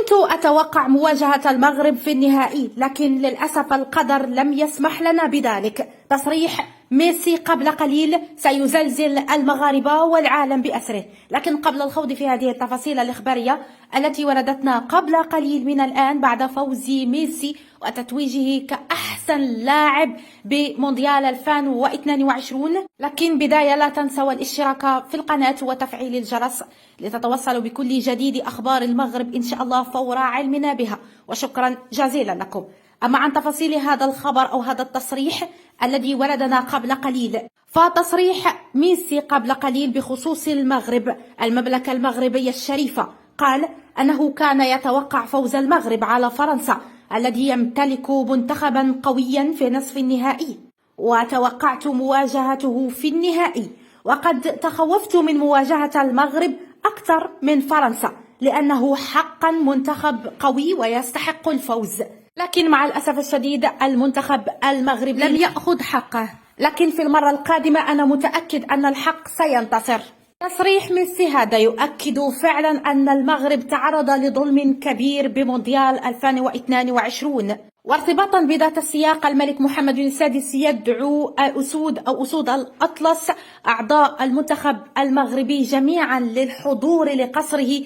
كنت أتوقع مواجهة المغرب في النهائي، لكن للأسف القدر لم يسمح لنا بذلك. تصريح ميسي قبل قليل سيزلزل المغاربة والعالم بأسره. لكن قبل الخوض في هذه التفاصيل الإخبارية التي وردتنا قبل قليل من الآن بعد فوز ميسي وتتويجه كأحسن لاعب بمونديال 2022، لكن بداية لا تنسوا الاشتراك في القناة وتفعيل الجرس لتتوصلوا بكل جديد أخبار المغرب إن شاء الله فور علمنا بها، وشكرا جزيلا لكم. أما عن تفاصيل هذا الخبر أو هذا التصريح الذي وردنا قبل قليل، فتصريح ميسي قبل قليل بخصوص المغرب، المملكة المغربية الشريفة، قال أنه كان يتوقع فوز المغرب على فرنسا الذي يمتلك منتخبا قويا في نصف النهائي، وتوقعت مواجهته في النهائي، وقد تخوفت من مواجهة المغرب أكثر من فرنسا لأنه حقا منتخب قوي ويستحق الفوز. لكن مع الأسف الشديد المنتخب المغربي لم يأخذ حقه، لكن في المرة القادمة أنا متأكد أن الحق سينتصر. تصريح ميسي هذا يؤكد فعلا أن المغرب تعرض لظلم كبير بمونديال 2022، وارتباطا بذات السياق الملك محمد السادس يدعو أسود الأطلس أعضاء المنتخب المغربي جميعا للحضور لقصره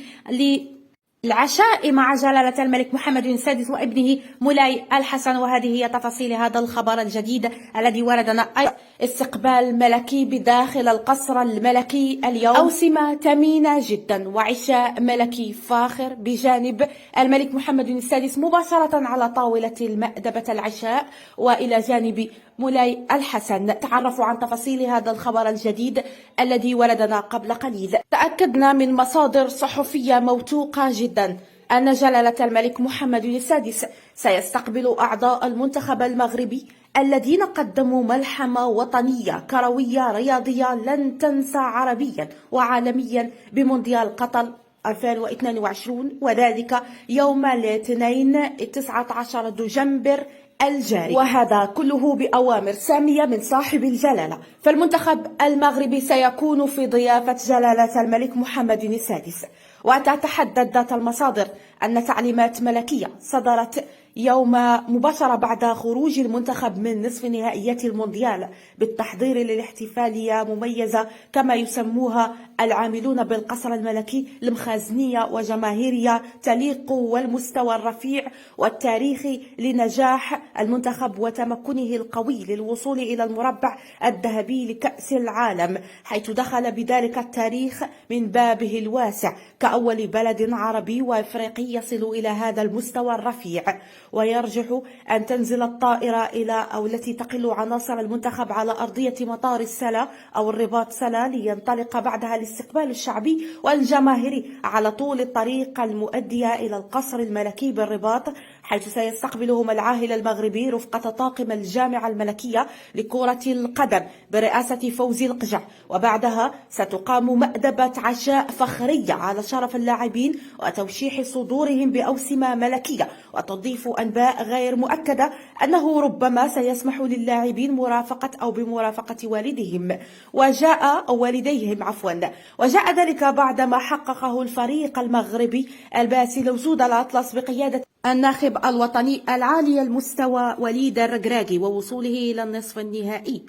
العشاء مع جلالة الملك محمد السادس وابنه مولاي الحسن. وهذه هي تفاصيل هذا الخبر الجديد الذي وردنا. استقبال ملكي بداخل القصر الملكي اليوم، أوسمة ثمينة جدا وعشاء ملكي فاخر بجانب الملك محمد السادس مباشرة على طاولة المأدبة العشاء، وإلى جانب مولاي الحسن. تعرفوا عن تفاصيل هذا الخبر الجديد الذي وردنا قبل قليل. تأكدنا من مصادر صحفية موثوقة جدا أن جلالة الملك محمد السادس سيستقبل أعضاء المنتخب المغربي الذين قدموا ملحمة وطنية كروية رياضية لن تنسى عربيا وعالميا بمونديال قطر 2022، وذلك يوم الاثنين 19 دجنبر الجاري، وهذا كله بأوامر سامية من صاحب الجلالة. فالمنتخب المغربي سيكون في ضيافة جلالة الملك محمد السادس. وتتحدث ذات المصادر أن تعليمات ملكية صدرت يوم مباشرة بعد خروج المنتخب من نصف نهائيات المونديال بالتحضير للاحتفالية مميزة كما يسموها العاملون بالقصر الملكي، المخازنية وجماهيرية تليق والمستوى الرفيع والتاريخي لنجاح المنتخب وتمكنه القوي للوصول إلى المربع الذهبي لكأس العالم، حيث دخل بذلك التاريخ من بابه الواسع كأول بلد عربي وافريقي يصل إلى هذا المستوى الرفيع. ويرجح أن تنزل الطائرة أو التي تقل عناصر المنتخب على أرضية مطار السلا أو الرباط سلا لينطلق بعدها الاستقبال الشعبي والجماهيري على طول الطريق المؤدية إلى القصر الملكي بالرباط، حيث سيستقبلهم العاهل المغربي رفقة طاقم الجامعة الملكية لكرة القدم برئاسة فوزي القجع. وبعدها ستقام مأدبة عشاء فخرية على شرف اللاعبين وتوشيح صدورهم بأوسمة ملكية، وتضيف أنباء غير مؤكدة أنه ربما سيسمح للاعبين بمرافقة والديهم وجاء ذلك بعدما حققه الفريق المغربي الباسل أسود الأطلس بقيادة الناخب الوطني العالي المستوى وليد الركراكي ووصوله إلى النصف النهائي.